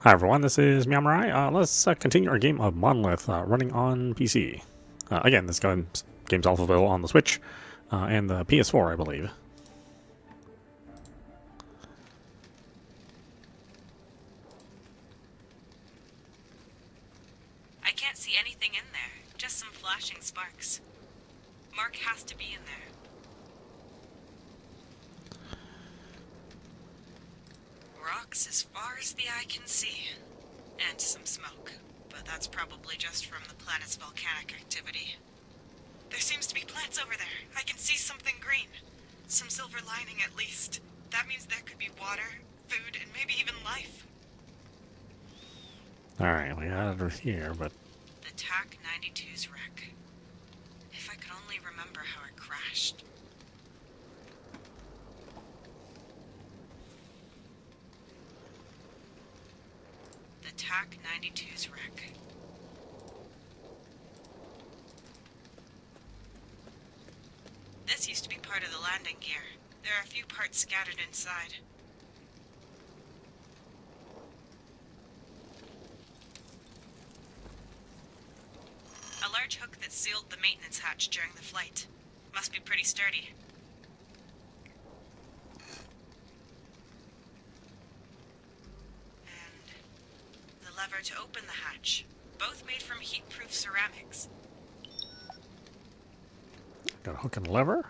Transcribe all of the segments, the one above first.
Hi everyone, this is meowmurai. Let's continue our game of Monolith running on PC. Again, this game's also available on the Switch and the PS4, I believe. I can't see anything in there, just some flashing sparks. Mark has to be in there. Rocks as far as the eye can see. And some smoke. But that's probably just from the planet's volcanic activity. There seems to be plants over there. I can see something green. Some silver lining at least. That means there could be water, food, and maybe even life. Alright, we got it here, but... The TAC 92's wreck. If I could only remember how it crashed. The TAC 92's wreck. This used to be part of the landing gear. There are a few parts scattered inside. A large hook that sealed the maintenance hatch during the flight. Must be pretty sturdy. And the lever to open the hatch. Both made from heat-proof ceramics. Got a hook and lever?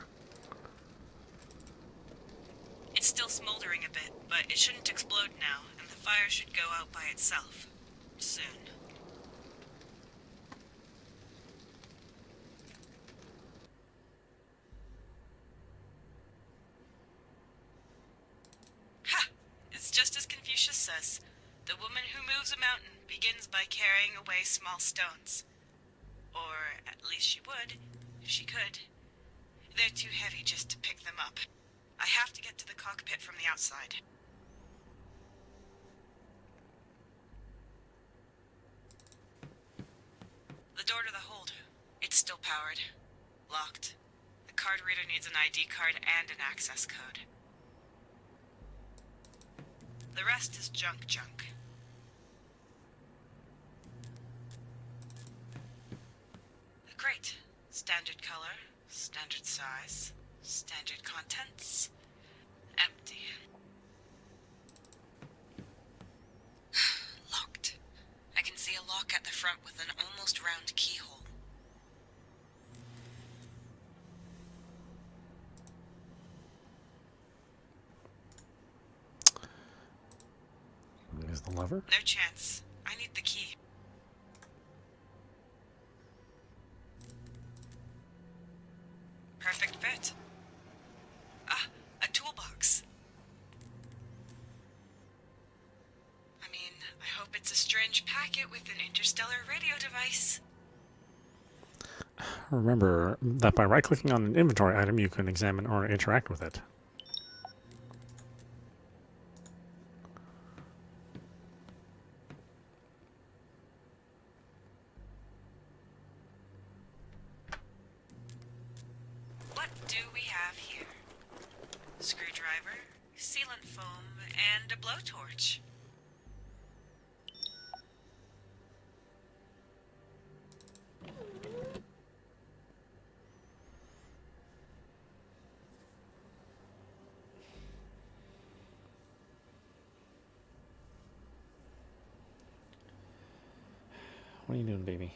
It's still smoldering a bit, but it shouldn't explode now, and the fire should go out by itself. Soon. Ha! It's just as Confucius says. The woman who moves a mountain begins by carrying away small stones. Or at least she would, if she could. They're too heavy just to pick them up. I have to get to the cockpit from the outside. The door to the hold. It's still powered. Locked. The card reader needs an ID card and an access code. The rest is junk. Great. Standard color, standard size, standard contents. Empty. Locked. I can see a lock at the front with an almost round keyhole. Is the lever? No chance. I need the key. Perfect fit. Ah, a toolbox. I mean, I hope it's a strange packet with an interstellar radio device. Remember that by right-clicking on an inventory item, you can examine or interact with it. What do we have here? Screwdriver, sealant foam, and a blowtorch. What are you doing, baby?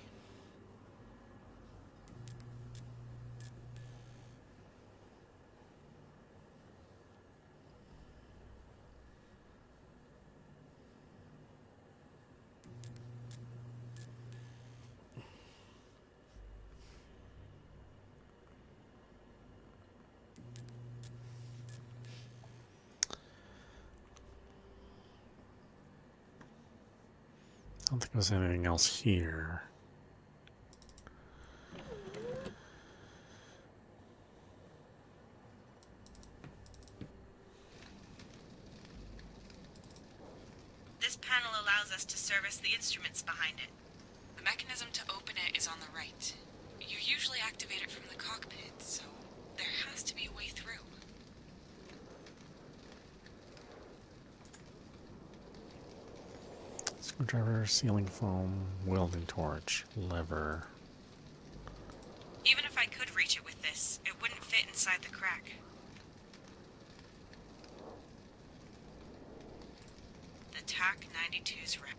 I don't think there's anything else here. This panel allows us to service the instruments behind it. The mechanism to open it is on the right. You usually activate it from the cockpit, so there has to be a way through. Screwdriver, ceiling foam, welding torch, lever. Even if I could reach it with this, it wouldn't fit inside the crack. The TAC 92's rep.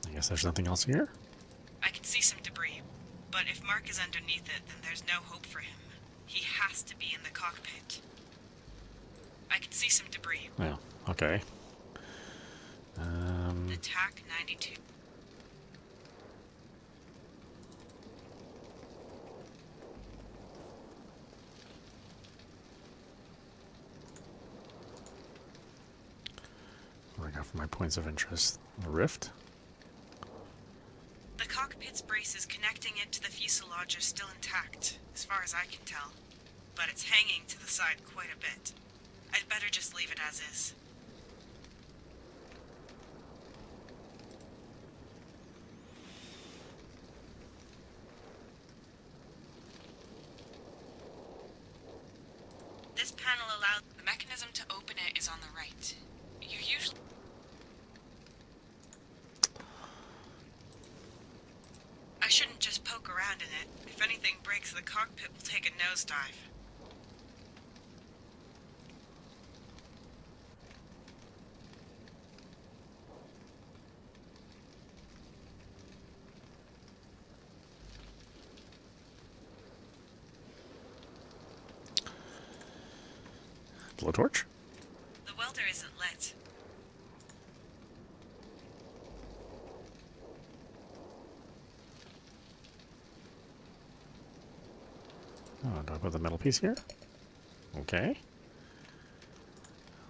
I guess there's nothing else here. I can see some debris, but if Mark is underneath it, then there's no hope for him. He has to be in the cockpit. I can see some debris. Yeah, okay. The TAC 92. What do I got for my points of interest? A rift? The cockpit's braces connecting it to the fuselage are still intact, as far as I can tell. But it's hanging to the side quite a bit. I'd better just leave it as is. This panel allows... The mechanism to open it is on the right. You usually... I shouldn't just poke around in it. If anything breaks, the cockpit will take a nosedive. Blowtorch? The welder isn't lit. Oh, do I put the metal piece here? Okay.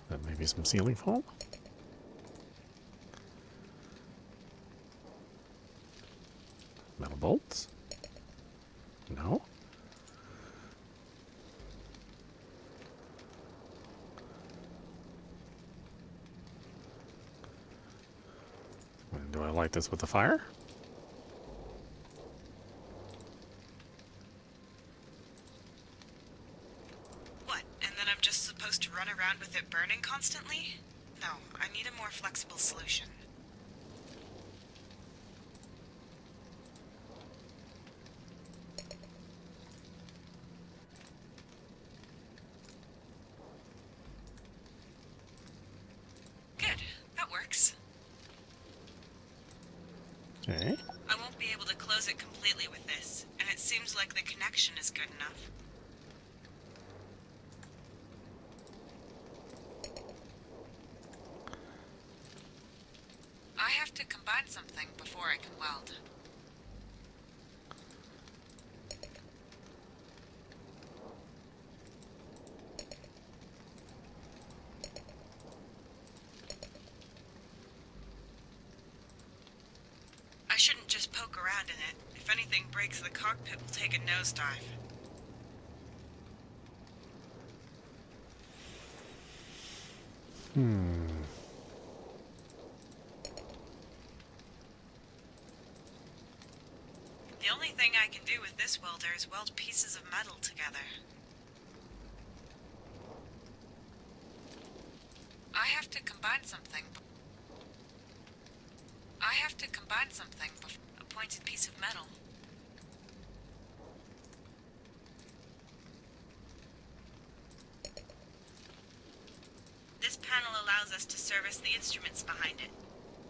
Then maybe some ceiling foam? Metal bolts? No? Do I light this with the fire? What, and then I'm just supposed to run around with it burning constantly? No, I need a more flexible solution. Good, that works. Okay. I won't be able to close it completely with this, and it seems like the connection is good enough. I have to combine something before I can weld. I shouldn't just poke around in it. If anything breaks, the cockpit will take a nosedive. The only thing I can do with this welder is weld pieces of metal together. I have to combine something. A pointed piece of metal. This panel allows us to service the instruments behind it.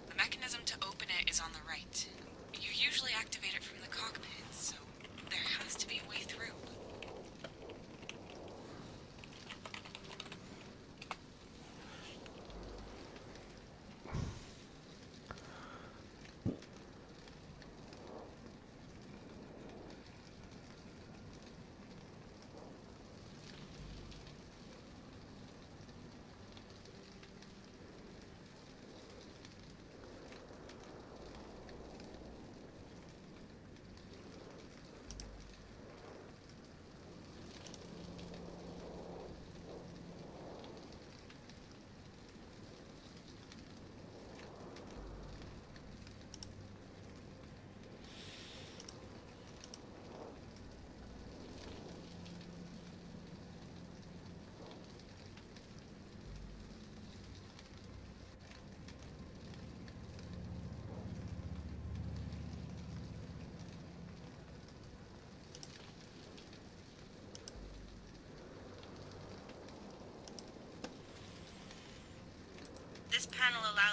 The mechanism to open it is on the right. You usually activate it from the cockpit, so there has to be a way through.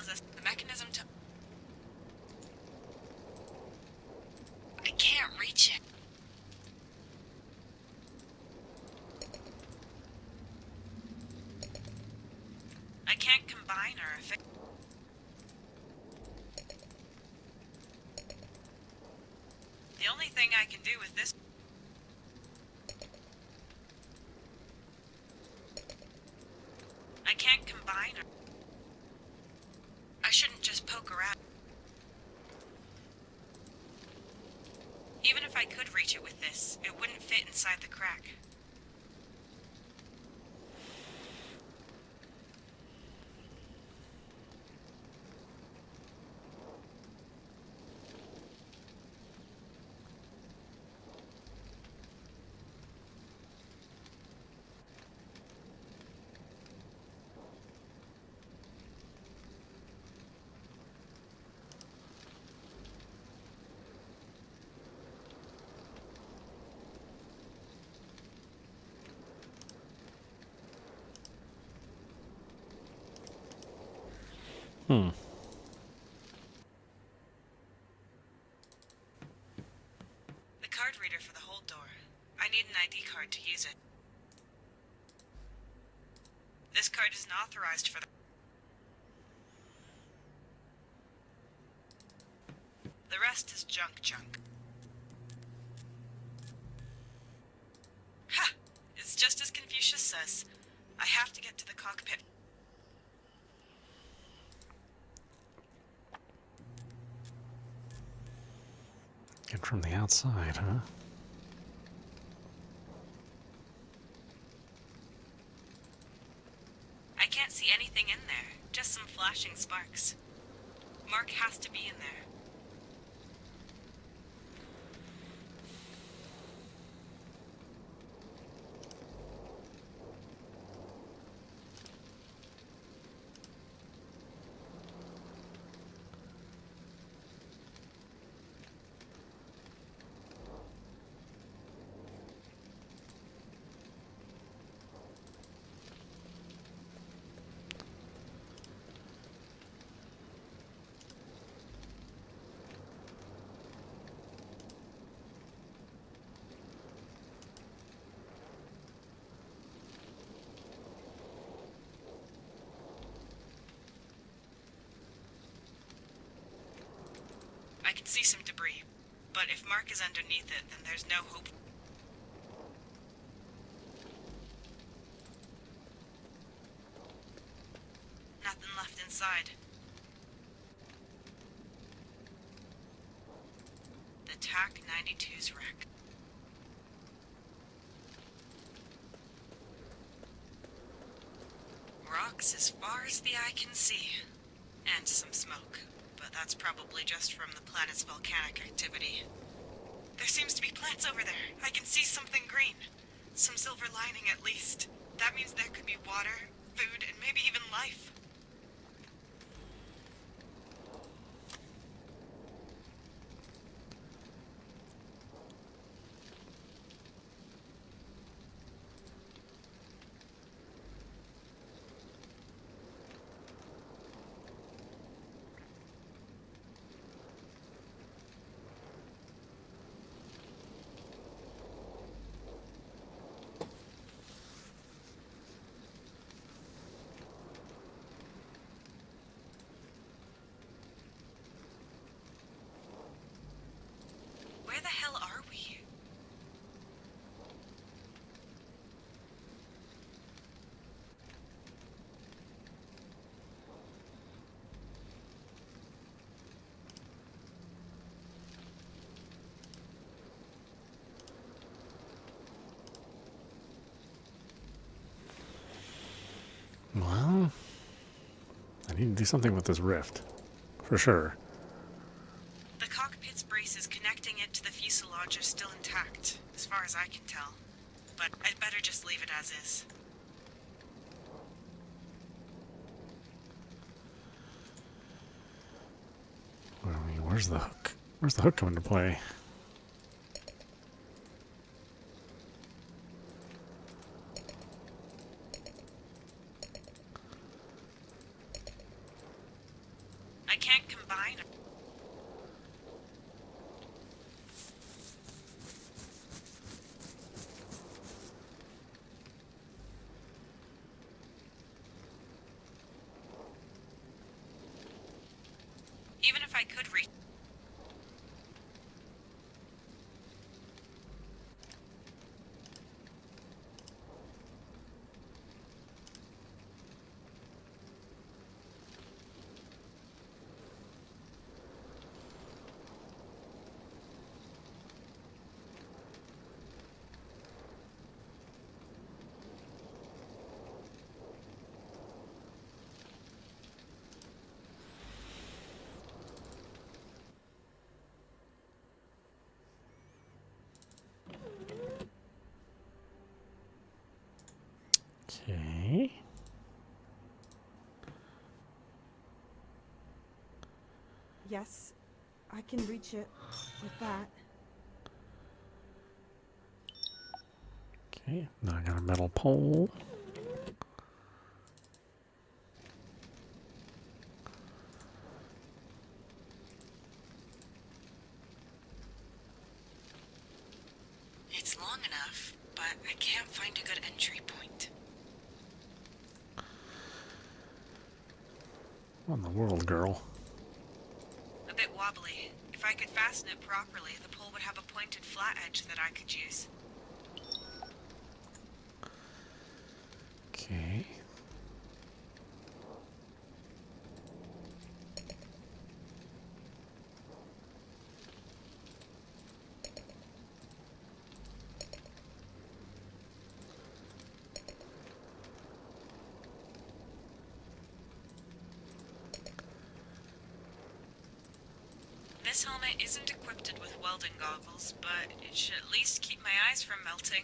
allows us the mechanism to... I can't reach it. I can't combine or affix... The only thing I can do with this... I can't combine or... I shouldn't just poke around. Even if I could reach it with this, it wouldn't fit inside the crack. Hmm. The card reader for the hold door. I need an ID card to use it. This card isn't authorized for the... The rest is junk. Ha! It's just as Confucius says. I have to get to the cockpit. Get from the outside, huh? I can't see anything in there, just some flashing sparks. Mark has to be in there. I can see some debris, but if Mark is underneath it, then there's no hope. Nothing left inside. The TAC 92's wreck. Rocks as far as the eye can see. And some smoke. But that's probably just from the planet's volcanic activity. There seems to be plants over there. I can see something green. Some silver lining at least. That means there could be water, food, and maybe even life. Where the hell are we? Well, I need to do something with this rift. For sure. The cockpit's braces connecting it to the fuselage are still intact, as far as I can tell. But I'd better just leave it as is. Well, I mean, where's the hook? Where's the hook come into play? fine. Even if I could reach... Okay. Yes, I can reach it with that. Okay, now I got a metal pole. It's long enough, but I can't find a good entry point. What in the world, girl? A bit wobbly. If I could fasten it properly, the pole would have a pointed flat edge that I could use. Okay. This helmet isn't equipped with welding goggles, but it should at least keep my eyes from melting.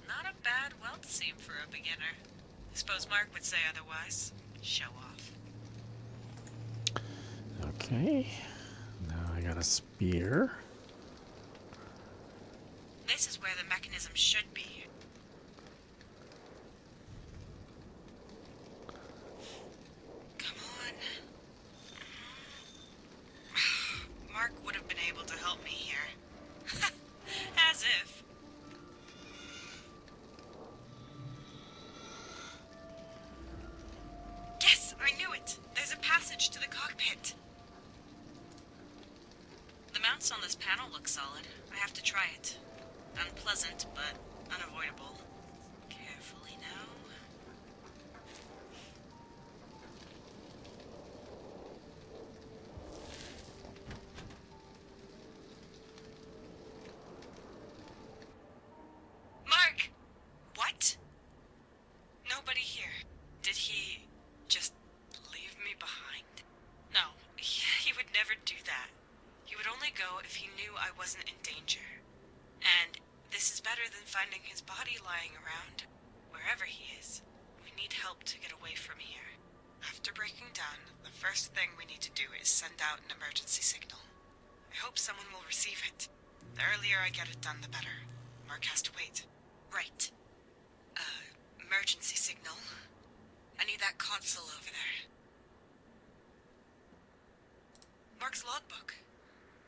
Not a bad weld seam for a beginner. I suppose Mark would say otherwise. Show off. Okay. Now I got a spear. This is where the mechanism should be. Come on. Mark would have been able to help me here. As if. Yes, I knew it! There's a passage to the cockpit. The mounts on this panel look solid. I have to try it. Unpleasant, but unavoidable. Carefully now. Mark! What? Nobody here. Did he just leave me behind? No, he would never do that. He would only go if he knew I wasn't in danger. And this is better than finding his body lying around. Wherever he is, we need help to get away from here. After breaking down, the first thing we need to do is send out an emergency signal. I hope someone will receive it. The earlier I get it done, the better. Mark has to wait. Right. Emergency signal. I need that console over there. Mark's logbook.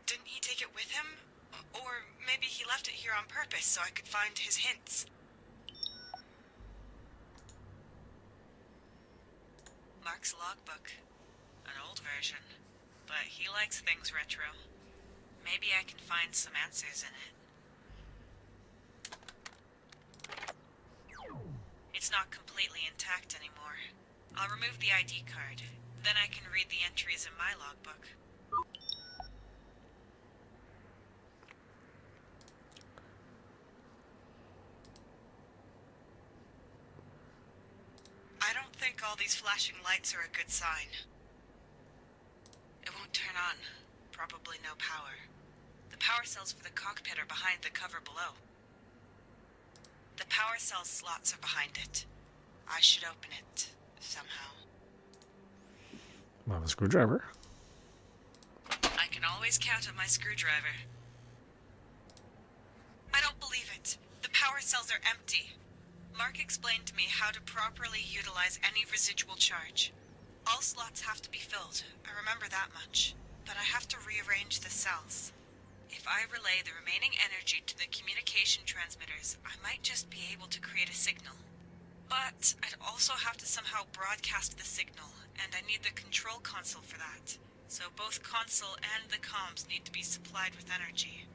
Didn't he take it with him? Or maybe he left it here on purpose so I could find his hints. Mark's logbook. An old version. But he likes things retro. Maybe I can find some answers in it. It's not completely intact anymore. I'll remove the ID card. Then I can read the entries in my logbook. I don't think all these flashing lights are a good sign. It won't turn on. Probably no power. The power cells for the cockpit are behind the cover below. The power cell slots are behind it. I should open it somehow. I have a screwdriver. I always count on my screwdriver. I don't believe it. The power cells are empty. Mark explained to me how to properly utilize any residual charge. All slots have to be filled, I remember that much. But I have to rearrange the cells. If I relay the remaining energy to the communication transmitters, I might just be able to create a signal. But I'd also have to somehow broadcast the signal, and I need the control console for that. So both console and the comms need to be supplied with energy.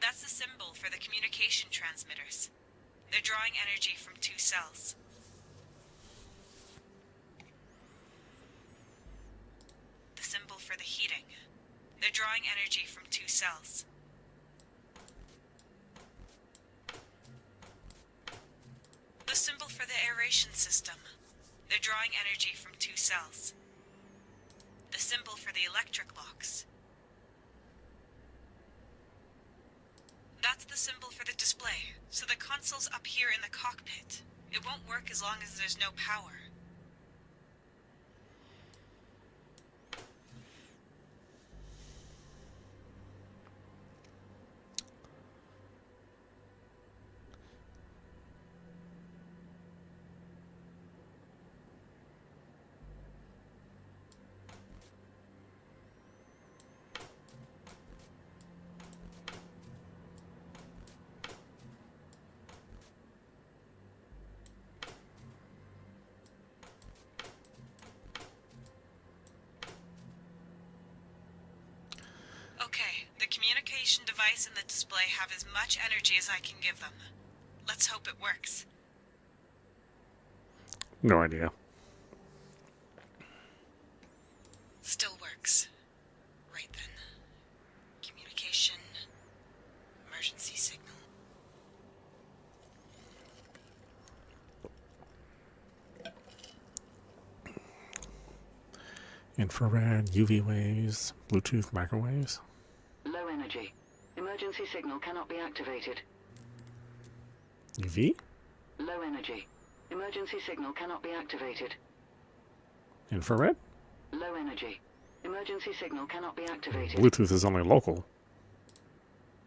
That's the symbol for the communication transmitters. They're drawing energy from two cells. The symbol for the heating. They're drawing energy from two cells. The symbol for the aeration system. They're drawing energy from two cells. The symbol for the electric locks. That's the symbol for the display, so the console's up here in the cockpit. It won't work as long as there's no power. Okay, the communication device and the display have as much energy as I can give them. Let's hope it works. No idea. Still works. Right then. Communication. Emergency signal. Infrared, UV waves, Bluetooth microwaves. Low energy. Emergency signal cannot be activated. UV? Low energy. Emergency signal cannot be activated. Infrared? Low energy. Emergency signal cannot be activated. Bluetooth is only local.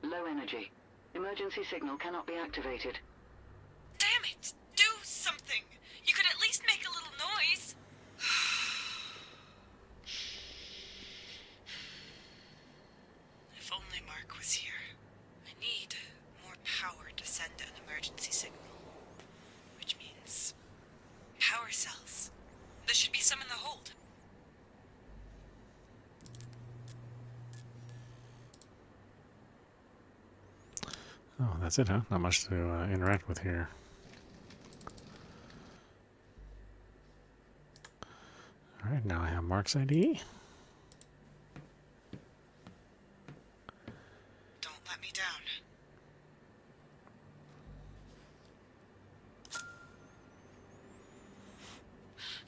Low energy. Emergency signal cannot be activated. Damn it! Do something! You could at least make a little noise! If only Mark was here. I need more power to send an emergency signal. Which means power cells. There should be some in the hold. Oh, that's it, huh? Not much to interact with here. Alright, now I have Mark's ID. Don't let me down.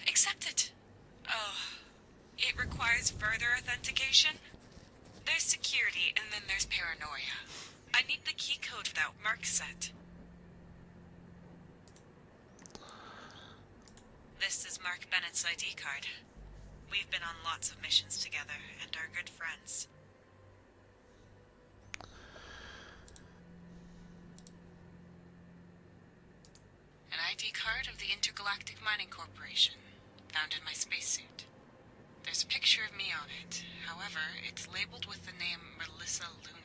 Accepted. Oh, it requires further authentication? There's security and then there's paranoia. I need the key code that Mark set. This is Mark Bennett's ID card. We've been on lots of missions together and are good friends. An ID card of the Intergalactic Mining Corporation, found in my spacesuit. There's a picture of me on it. However, it's labeled with the name Melissa Luna.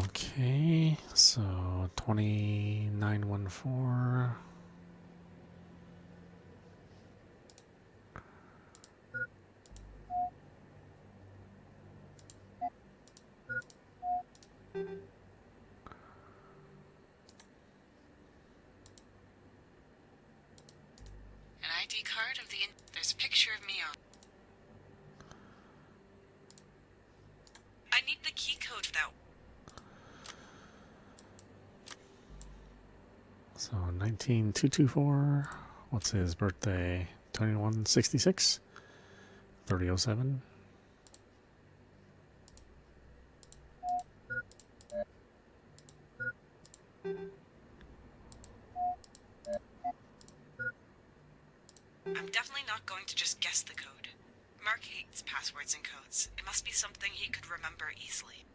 Okay, so 2914. An ID card of the There's a picture of me on. I need the key code for that. So 19224. What's his birthday? 2166. 3007. I'm definitely not going to just guess the code. Mark hates passwords and codes. It must be something he could remember easily.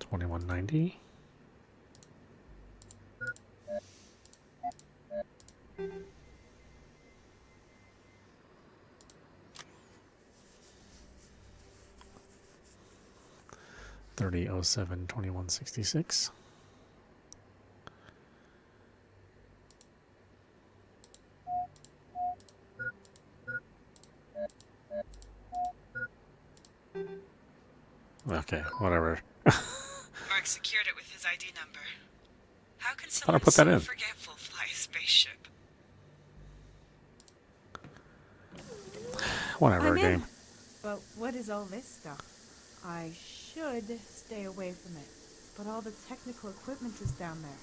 $21.90. $30.07 $21.66. Okay, whatever. Mark secured it with his ID number. How can Thought I someone put that so in. forgetful fly a spaceship? Whatever, I'm game. in. But what is all this stuff? I should stay away from it, but all the technical equipment is down there.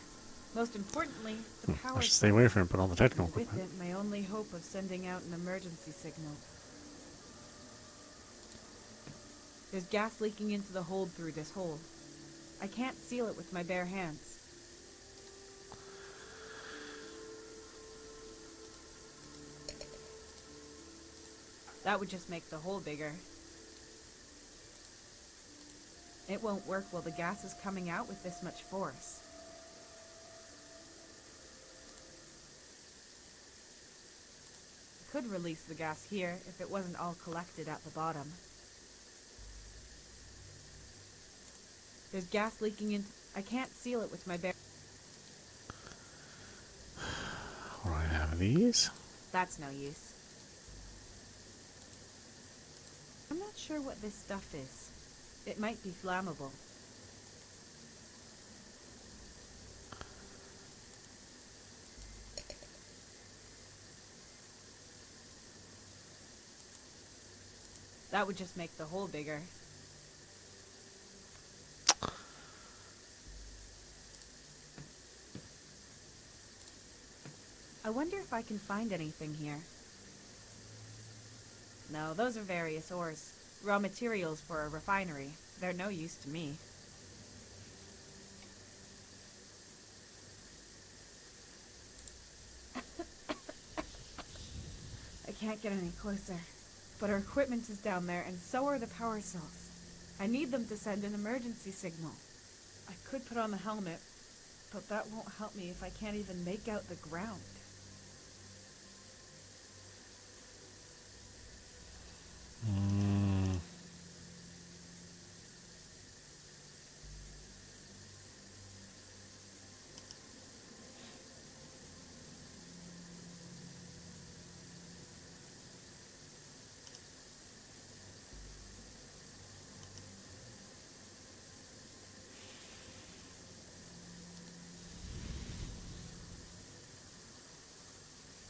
Most importantly, the power I should stay away from it, but all the technical with equipment. it, my only hope of sending out an emergency signal. There's gas leaking into the hold through this hole. I can't seal it with my bare hands. That would just make the hole bigger. It won't work while the gas is coming out with this much force. I could release the gas here if it wasn't all collected at the bottom. There's gas leaking in. I can't seal it with my bare. Or I have these. That's no use. I'm not sure what this stuff is. It might be flammable. That would just make the hole bigger. I wonder if I can find anything here. No, those are various ores. Raw materials for a refinery. They're no use to me. I can't get any closer. But our equipment is down there, and so are the power cells. I need them to send an emergency signal. I could put on the helmet, but that won't help me if I can't even make out the ground.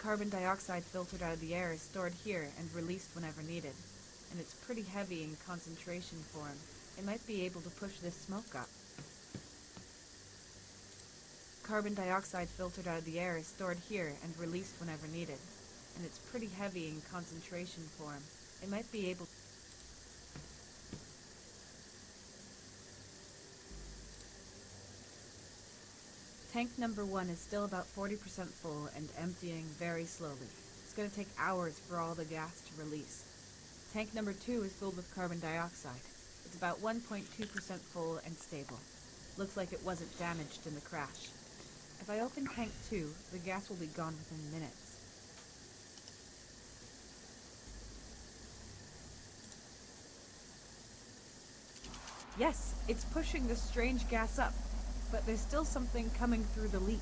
Carbon dioxide filtered out of the air is stored here and released whenever needed. And it's pretty heavy in concentration form. It might be able to push this smoke up. Carbon dioxide filtered out of the air is stored here and released whenever needed. and it's pretty heavy in concentration form. It might be able... Tank number 1 is still about 40% full and emptying very slowly. It's going to take hours for all the gas to release. Tank number 2 is filled with carbon dioxide. It's about 1.2% full and stable. Looks like it wasn't damaged in the crash. If I open tank 2, the gas will be gone within minutes. Yes, it's pushing the strange gas up, but there's still something coming through the leak.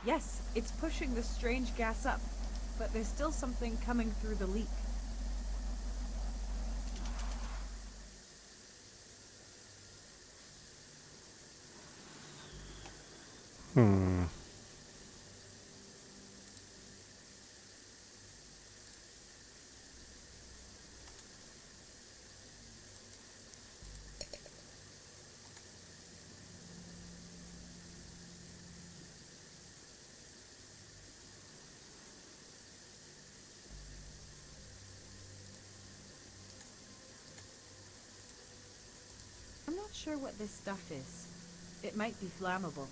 Yes, it's pushing the strange gas up, but there's still something coming through the leak. I'm not sure what this stuff is. It might be flammable.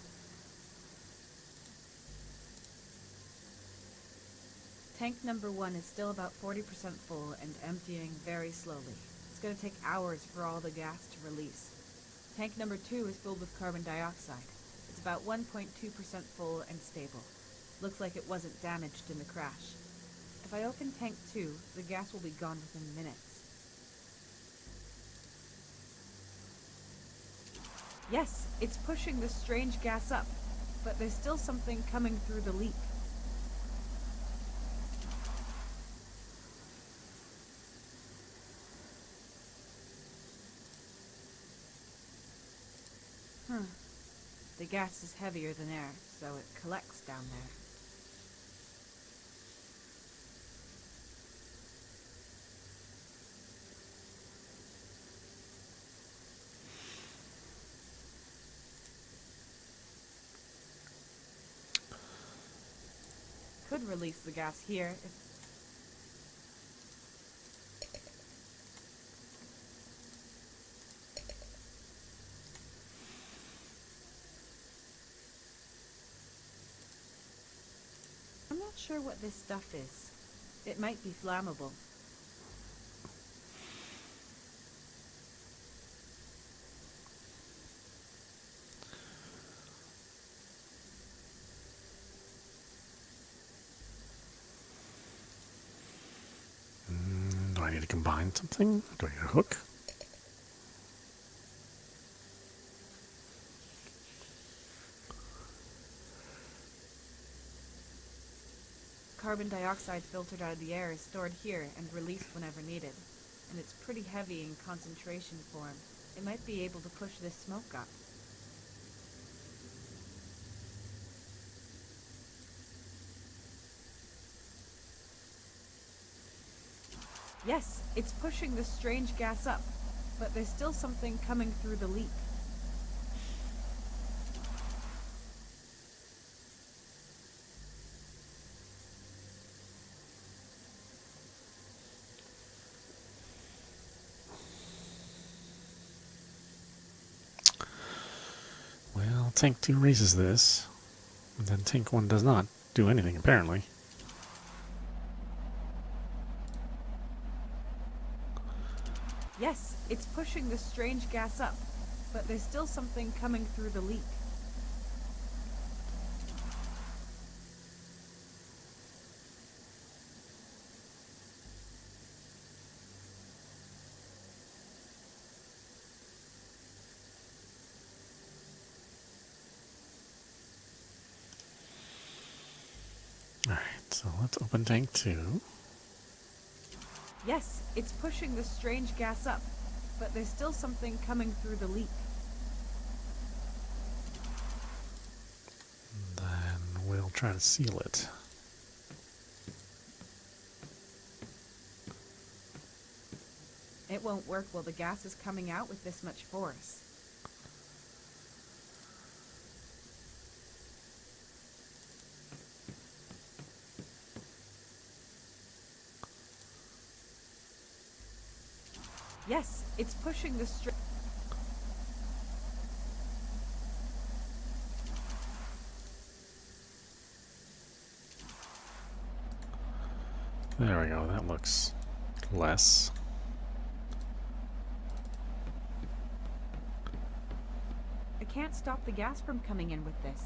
Tank number 1 is still about 40% full and emptying very slowly. It's going to take hours for all the gas to release. Tank number 2 is filled with carbon dioxide. It's about 1.2% full and stable. Looks like it wasn't damaged in the crash. If I open tank 2, the gas will be gone within minutes. Yes, it's pushing the strange gas up, but there's still something coming through the leak. The gas is heavier than air, so it collects down there. Could release the gas here if... I'm not sure what this stuff is. It might be flammable. Do I need to combine something? Do I need a hook? Carbon dioxide filtered out of the air is stored here and released whenever needed, and it's pretty heavy in concentration form. It might be able to push this smoke up. Yes, it's pushing the strange gas up, but there's still something coming through the leak. Well, tank 2 raises this, and then tank 1 does not do anything, apparently. Yes, it's pushing the strange gas up, but there's still something coming through the leak. Alright, so let's open tank 2. Yes, it's pushing the strange gas up, but there's still something coming through the leak. we'll try to seal it. It won't work while the gas is coming out with this much force. Yes, it's pushing the string. There we go, that looks less. I can't stop the gas from coming in with this.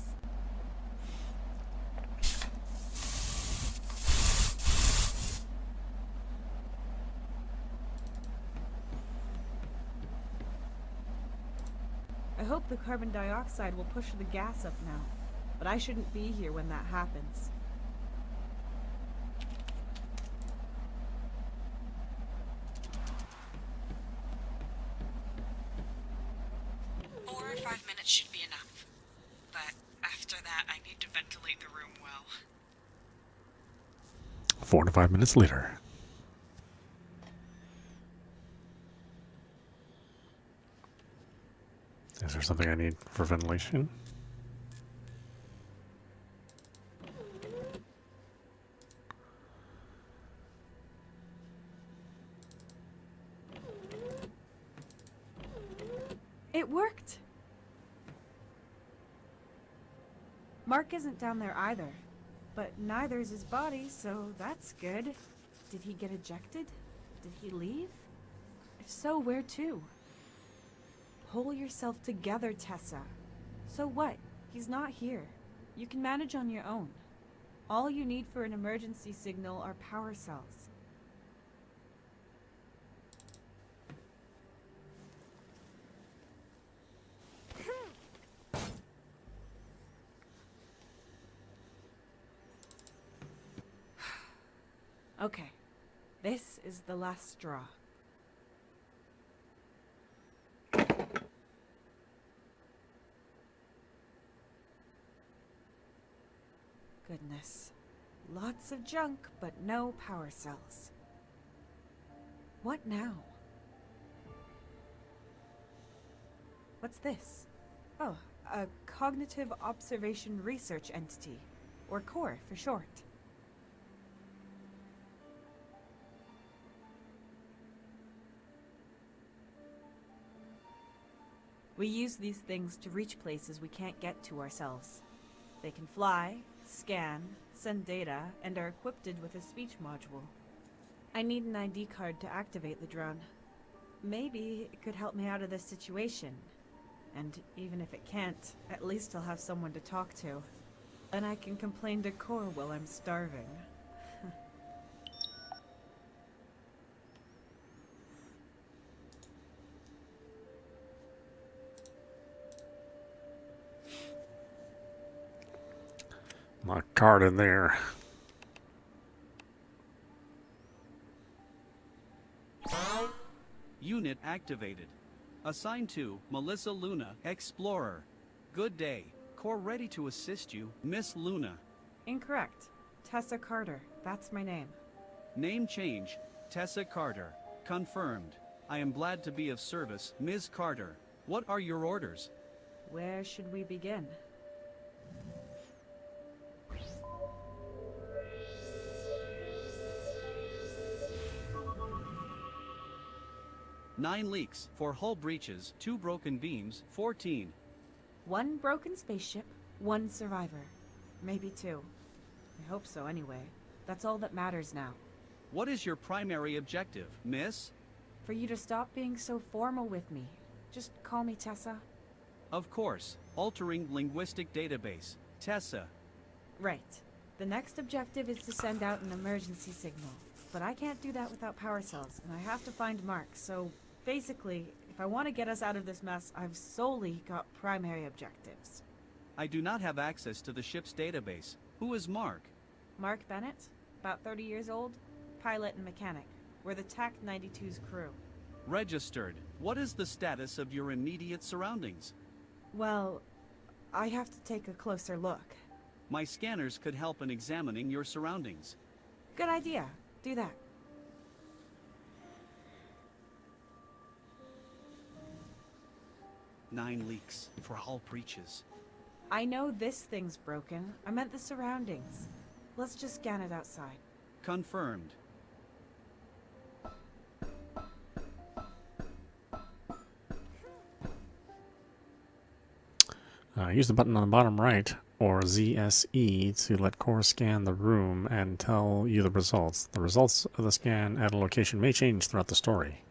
I hope the carbon dioxide will push the gas up now, but I shouldn't be here when that happens. Should be enough. But after that, I need to ventilate the room well. 4 to 5 minutes later. Is there something I need for ventilation? It worked! Mark isn't down there either, but neither is his body, so that's good. Did he get ejected? Did he leave? If so, where to? Pull yourself together, Tessa. So what? He's not here. You can manage on your own. All you need for an emergency signal are power cells. Okay, this is the last straw. Goodness. Lots of junk, but no power cells. What now? What's this? Oh, a Cognitive Observation Research Entity, or CORE for short. We use these things to reach places we can't get to ourselves. They can fly, scan, send data, and are equipped with a speech module. I need an ID card to activate the drone. Maybe it could help me out of this situation. And even if it can't, at least I'll have someone to talk to. And I can complain to Core while I'm starving. My card in there. Unit activated. Assigned to Melissa Luna, Explorer. Good day. Core ready to assist you, Miss Luna. Incorrect. Tessa Carter. That's my name. Name change. Tessa Carter. Confirmed. I am glad to be of service, Ms. Carter. What are your orders? Where should we begin? Nine leaks, 4 hull breaches, 2 broken beams, 14. 1 broken spaceship, 1 survivor. Maybe 2. I hope so anyway. That's all that matters now. What is your primary objective, miss? For you to stop being so formal with me. Just call me Tessa. Of course. Altering linguistic database. Tessa. Right. The next objective is to send out an emergency signal. But I can't do that without power cells, and I have to find Mark, so basically, if I want to get us out of this mess, I've solely got primary objectives. I do not have access to the ship's database. Who is Mark? Mark Bennett, about 30 years old, pilot and mechanic. We're the TAC 92's crew. Registered. What is the status of your immediate surroundings? Well, I have to take a closer look. My scanners could help in examining your surroundings. Good idea. Do that. Nine leaks for hull breaches. I know this thing's broken. I meant the surroundings. Let's just scan it outside. Confirmed. Use the button on the bottom right, or ZSE, to let Core scan the room and tell you the results. The results of the scan at a location may change throughout the story.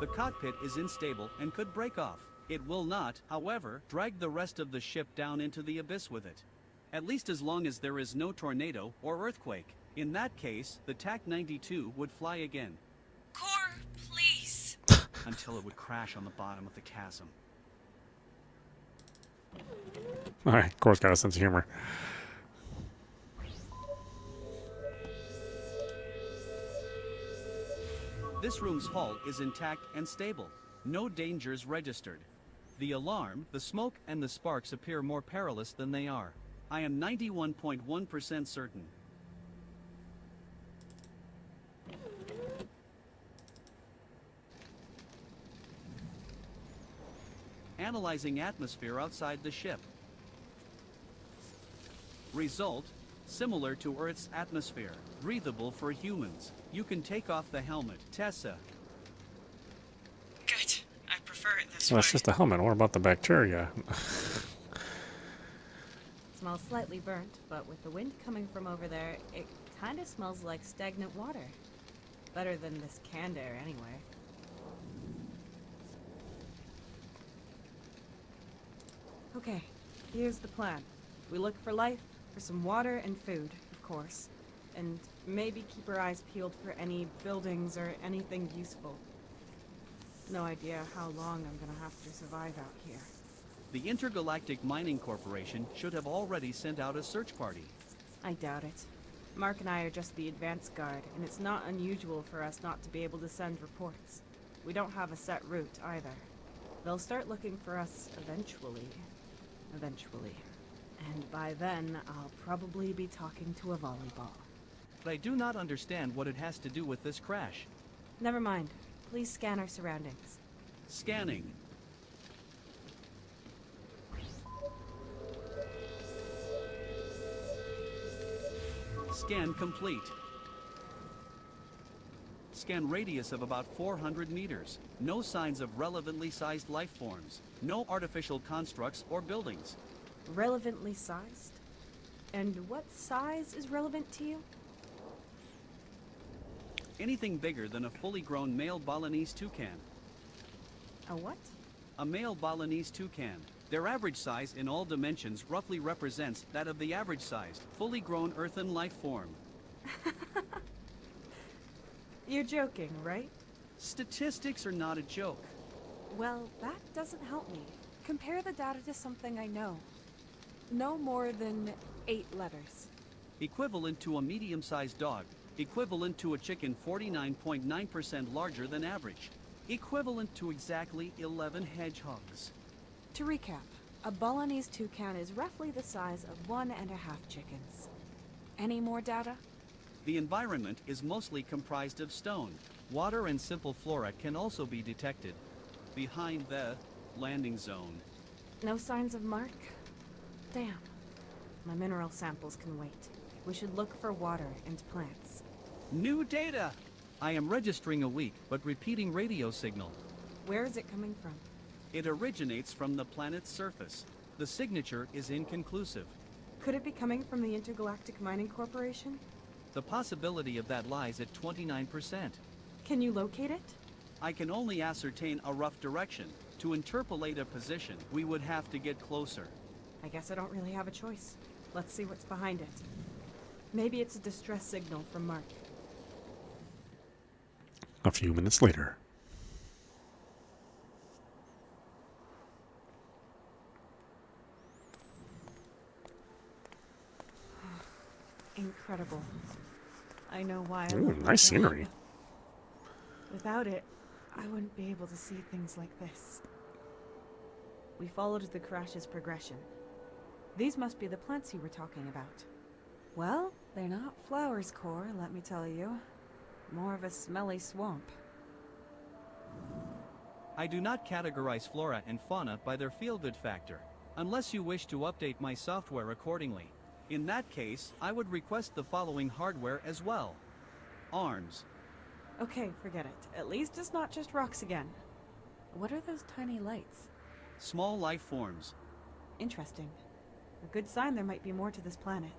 The cockpit is unstable and could break off. It will not, however, drag the rest of the ship down into the abyss with it. At least as long as there is no tornado or earthquake. In that case, the TAC-92 would fly again. Core, please. Until it would crash on the bottom of the chasm. Alright, Core's got a sense of humor. This room's hull is intact and stable. No dangers registered. The alarm, the smoke, and the sparks appear more perilous than they are. I am 91.1% certain. Analyzing atmosphere outside the ship. Result, similar to Earth's atmosphere. Breathable for humans. You can take off the helmet. Tessa. Good. I prefer it this So way. that's just a helmet. What about the bacteria? Smells slightly burnt, but with the wind coming from over there, it kind of smells like stagnant water. Better than this canned air, anyway. Okay, here's the plan. We look for life, for some water and food, of course. And maybe keep our eyes peeled for any buildings or anything useful. No idea how long I'm gonna have to survive out here. The Intergalactic Mining Corporation should have already sent out a search party. I doubt it. Mark and I are just the advance guard, and it's not unusual for us not to be able to send reports. We don't have a set route, either. They'll start looking for us eventually. Eventually. And by then, I'll probably be talking to a volleyball. But I do not understand what it has to do with this crash. Never mind. Please scan our surroundings. Scanning. Scan complete. Scan radius of about 400 meters. No signs of relevantly sized life forms. No artificial constructs or buildings. Relevantly sized? And what size is relevant to you? Anything bigger than a fully grown male Balinese toucan. A what? A male Balinese toucan. Their average size in all dimensions roughly represents that of the average-sized, fully grown earthen life form. You're joking, right? Statistics are not a joke. Well, that doesn't help me. Compare the data to something I know. No more than 8 letters. Equivalent to a medium-sized dog. Equivalent to a chicken 49.9% larger than average. Equivalent to exactly 11 hedgehogs. To recap, a Balinese toucan is roughly the size of 1.5 chickens. Any more data? The environment is mostly comprised of stone. Water and simple flora can also be detected. Behind the landing zone. No signs of Mark? Damn. My mineral samples can wait. We should look for water and plants. New data! I am registering a weak but repeating radio signal. Where is it coming from? It originates from the planet's surface. The signature is inconclusive. Could it be coming from the Intergalactic Mining Corporation? The possibility of that lies at 29%. Can you locate it? I can only ascertain a rough direction. To interpolate a position, we would have to get closer. I guess I don't really have a choice. Let's see what's behind it. Maybe it's a distress signal from Mark. A few minutes later. incredible. I know why I Ooh, love my nice job. scenery. Without it, I wouldn't be able to see things like this. We followed the crash's progression. These must be the plants you were talking about. Well, they're not flowers, Core, let me tell you. More of a smelly swamp. I do not categorize flora and fauna by their feel-good factor, unless you wish to update my software accordingly. In that case, I would request the following hardware as well. Arms. Okay, forget it. At least it's not just rocks again. What are those tiny lights? Small life forms. Interesting. A good sign there might be more to this planet.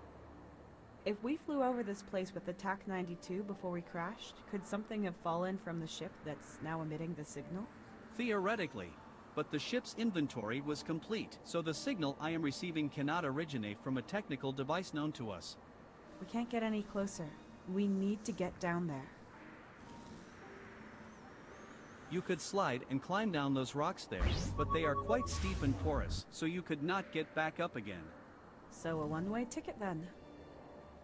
If we flew over this place with the TAC-92 before we crashed, could something have fallen from the ship that's now emitting the signal? Theoretically. But the ship's inventory was complete, so the signal I am receiving cannot originate from a technical device known to us. We can't get any closer. We need to get down there. You could slide and climb down those rocks there, but they are quite steep and porous, so you could not get back up again. So a one-way ticket then.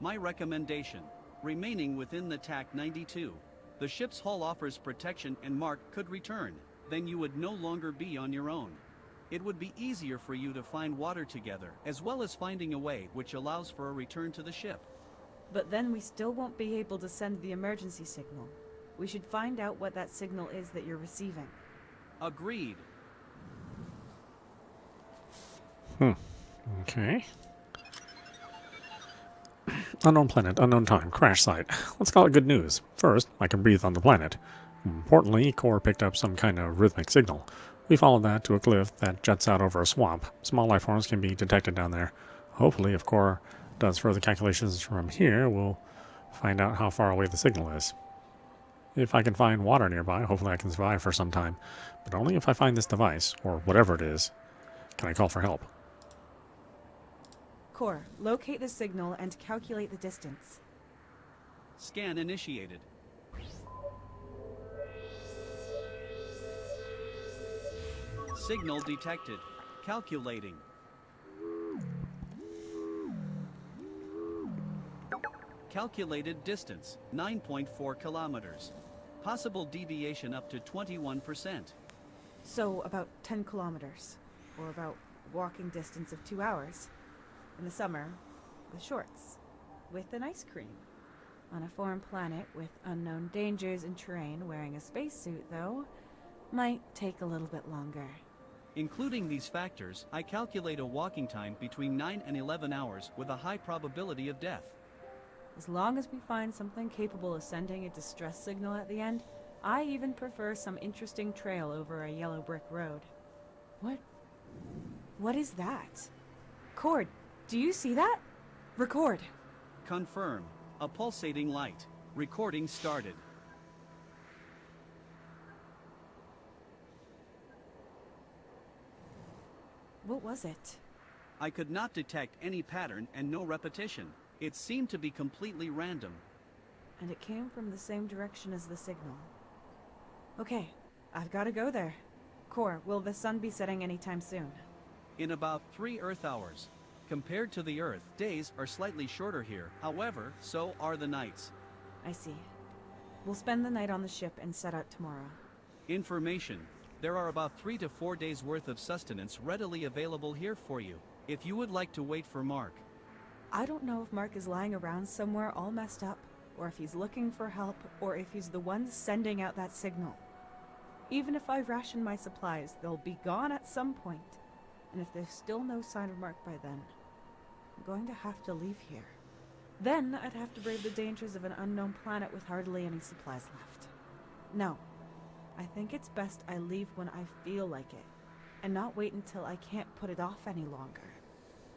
My recommendation, remaining within the TAC-92. The ship's hull offers protection and Mark could return. Then you would no longer be on your own. It would be easier for you to find water together, as well as finding a way which allows for a return to the ship. But then we still won't be able to send the emergency signal. We should find out what that signal is that you're receiving. Agreed. Okay. Unknown planet, unknown time, crash site. Let's call it good news. First, I can breathe on the planet. Importantly, Core picked up some kind of rhythmic signal. We followed that to a cliff that juts out over a swamp. Small life forms can be detected down there. Hopefully, if Core does further calculations from here, we'll find out how far away the signal is. If I can find water nearby, hopefully I can survive for some time. But only if I find this device, or whatever it is, can I call for help. Core, locate the signal and calculate the distance. Scan initiated. Signal detected. Calculating. Calculated distance, 9.4 kilometers. Possible deviation up to 21%. So about 10 kilometers, or about walking distance of 2 hours. In the summer, with shorts, with an ice cream. On a foreign planet with unknown dangers and terrain, wearing a spacesuit, though, might take a little bit longer. Including these factors, I calculate a walking time between 9 and 11 hours with a high probability of death. As long as we find something capable of sending a distress signal at the end, I even prefer some interesting trail over a yellow brick road. What is that? Cord, do you see that? Record. Confirm. A pulsating light. Recording started. What was it? I could not detect any pattern and no repetition. It seemed to be completely random. And it came from the same direction as the signal. Okay, I've got to go there. Core, will the sun be setting anytime soon? In about 3 Earth hours. Compared to the Earth, days are slightly shorter here. However, so are the nights. I see. We'll spend the night on the ship and set out tomorrow. Information. There are about 3 to 4 days worth of sustenance readily available here for you, if you would like to wait for Mark. I don't know if Mark is lying around somewhere all messed up, or if he's looking for help, or if he's the one sending out that signal. Even if I ration my supplies, they'll be gone at some point. And if there's still no sign of Mark by then, I'm going to have to leave here. Then I'd have to brave the dangers of an unknown planet with hardly any supplies left. No, I think it's best I leave when I feel like it, and not wait until I can't put it off any longer.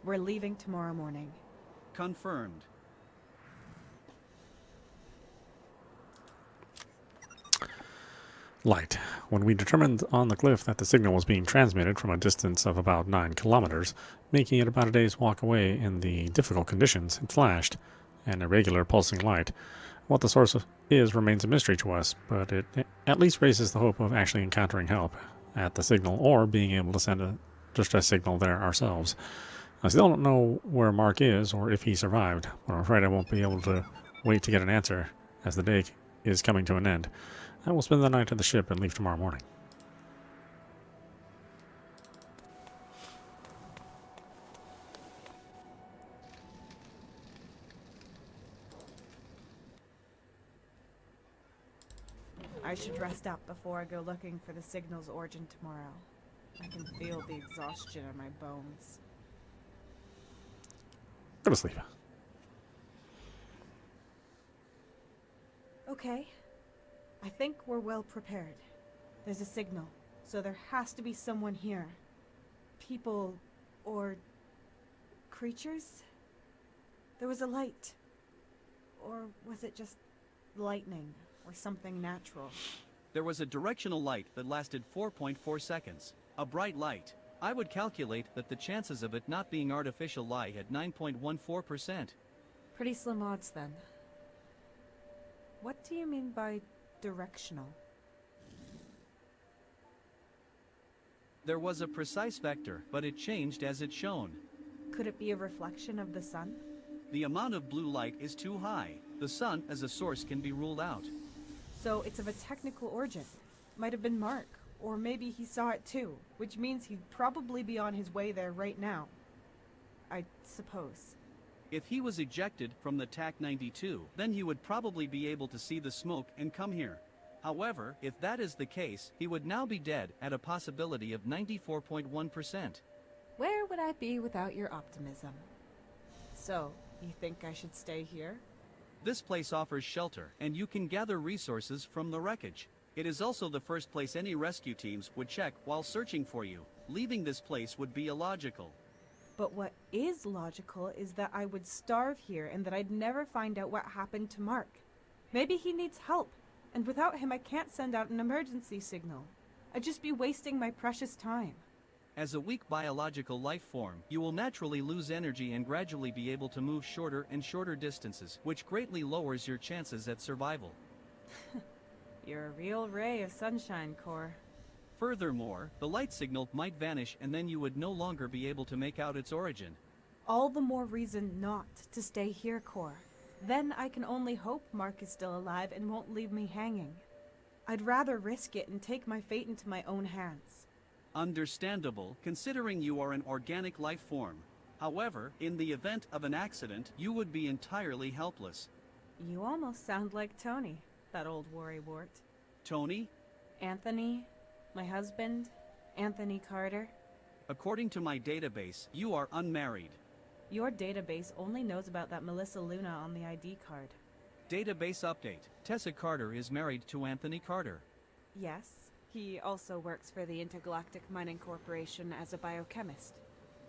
We're leaving tomorrow morning. Confirmed. Light. When we determined on the cliff that the signal was being transmitted from a distance of about 9 kilometers, making it about a day's walk away in the difficult conditions, it flashed, an irregular pulsing light. What the source is remains a mystery to us, but it at least raises the hope of actually encountering help at the signal or being able to send a distress signal there ourselves. I still don't know where Mark is or if he survived, but I'm afraid I won't be able to wait to get an answer, as the day is coming to an end. I will spend the night at the ship and leave tomorrow morning. I should rest up before I go looking for the signal's origin tomorrow. I can feel the exhaustion in my bones. Go to sleep. Okay. I think we're well prepared. There's a signal, so there has to be someone here. People or creatures? There was a light. Or was it just lightning or something natural? There was a directional light that lasted 4.4 seconds. A bright light. I would calculate that the chances of it not being artificial lie at 9.14%. Pretty slim odds then. What do you mean by directional? There was a precise vector, but it changed as it shone. Could it be a reflection of the sun? The amount of blue light is too high. The sun as a source can be ruled out. So it's of a technical origin. Might have been Mark, or maybe he saw it too, which means he'd probably be on his way there right now. I suppose. If he was ejected from the TAC-92, then he would probably be able to see the smoke and come here. However, if that is the case, he would now be dead at a possibility of 94.1%. Where would I be without your optimism? So, you think I should stay here? This place offers shelter, and you can gather resources from the wreckage. It is also the first place any rescue teams would check while searching for you. Leaving this place would be illogical. But what is logical is that I would starve here and that I'd never find out what happened to Mark. Maybe he needs help, and without him I can't send out an emergency signal. I'd just be wasting my precious time. As a weak biological life form, you will naturally lose energy and gradually be able to move shorter and shorter distances, which greatly lowers your chances at survival. You're a real ray of sunshine, Core. Furthermore, the light signal might vanish and then you would no longer be able to make out its origin. All the more reason not to stay here, Core. Then I can only hope Mark is still alive and won't leave me hanging. I'd rather risk it and take my fate into my own hands. Understandable, considering you are an organic life form. However, in the event of an accident, you would be entirely helpless. You almost sound like Tony, that old worrywart. Tony? Anthony, my husband, Anthony Carter. According to my database, you are unmarried. Your database only knows about that Melissa Luna on the ID card. Database update. Tessa Carter is married to Anthony Carter. Yes, he also works for the Intergalactic Mining Corporation as a biochemist.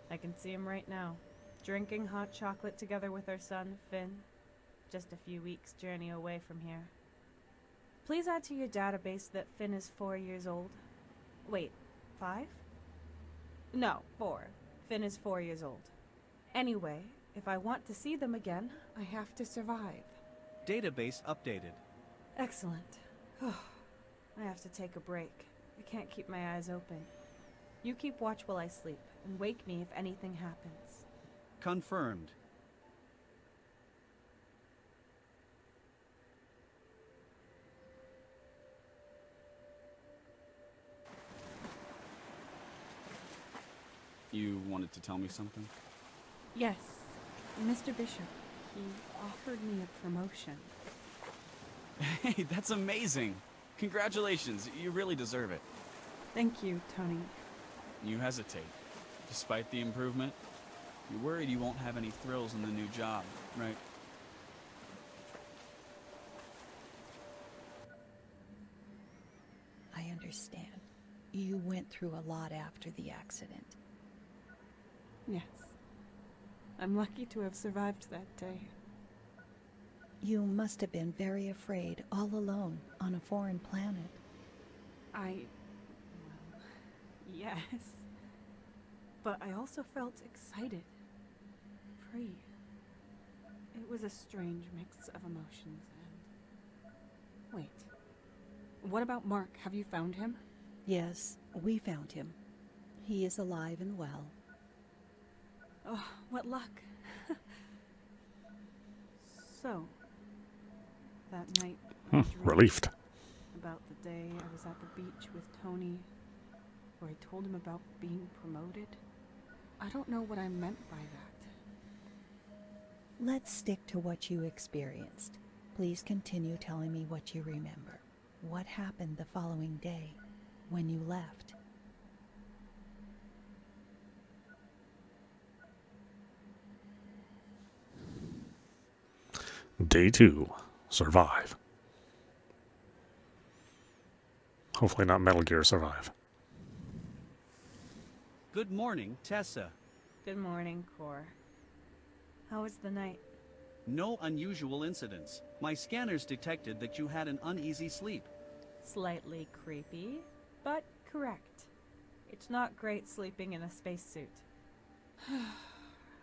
I can see him right now, drinking hot chocolate together with our son, Finn. Just a few weeks' journey away from here. Please add to your database that Finn is 4 years old. Wait, 5? No, 4. Finn is 4 years old. Anyway, if I want to see them again, I have to survive. Database updated. Excellent. I have to take a break. I can't keep my eyes open. You keep watch while I sleep, and wake me if anything happens. Confirmed. You wanted to tell me something? Yes, Mr. Bishop. He offered me a promotion. Hey, that's amazing! Congratulations, you really deserve it. Thank you, Tony. You hesitate. Despite the improvement, you're worried you won't have any thrills in the new job, right? I understand. You went through a lot after the accident. Yes. I'm lucky to have survived that day. You must have been very afraid, all alone, on a foreign planet. Well, yes. But I also felt excited. Free. It was a strange mix of emotions and... Wait. What about Mark? Have you found him? Yes, we found him. He is alive and well. Oh, what luck. So, that night I dreamed Relieved. about the day I was at the beach with Tony, where I told him about being promoted. I don't know what I meant by that. Let's stick to what you experienced. Please continue telling me what you remember. What happened the following day when you left? Day 2. Survive. Hopefully not Metal Gear Survive. Good morning, Tessa. Good morning, Core. How was the night? No unusual incidents. My scanners detected that you had an uneasy sleep. Slightly creepy, but correct. It's not great sleeping in a spacesuit.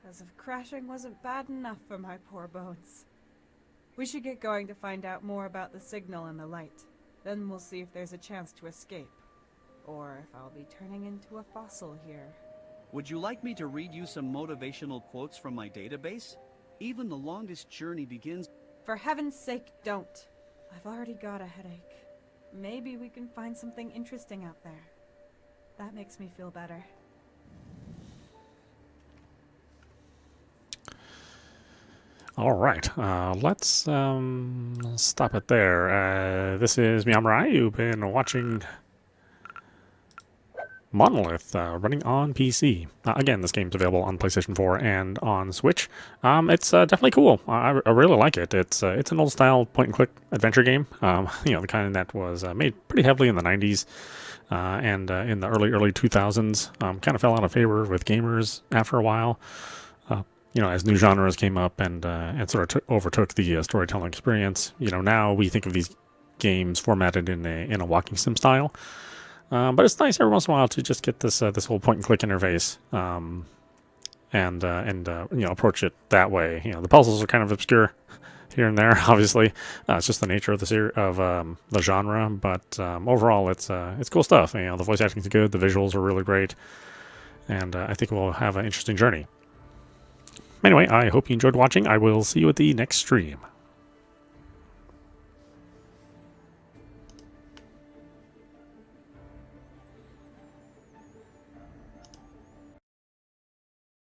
As if crashing wasn't bad enough for my poor bones. We should get going to find out more about the signal and the light. Then we'll see if there's a chance to escape. Or if I'll be turning into a fossil here. Would you like me to read you some motivational quotes from my database? Even the longest journey begins... For heaven's sake, don't. I've already got a headache. Maybe we can find something interesting out there. That makes me feel better. All right, let's stop it there. This is meowmurai. You've been watching Monolith running on PC. Again, this game's available on PlayStation 4 and on Switch. It's definitely cool. I really like it. It's an old-style point-and-click adventure game. You know, the kind that was made pretty heavily in the 90s and in the early 2000s. Kind of fell out of favor with gamers after a while. You know, as new genres came up and sort of overtook the storytelling experience. You know, now we think of these games formatted in a walking sim style. But it's nice every once in a while to just get this whole point-and-click interface and you know, approach it that way. You know, the puzzles are kind of obscure here and there. Obviously, it's just the nature of the genre. But overall, it's cool stuff. You know, the voice acting is good, the visuals are really great, and I think we'll have an interesting journey. Anyway, I hope you enjoyed watching. I will see you at the next stream.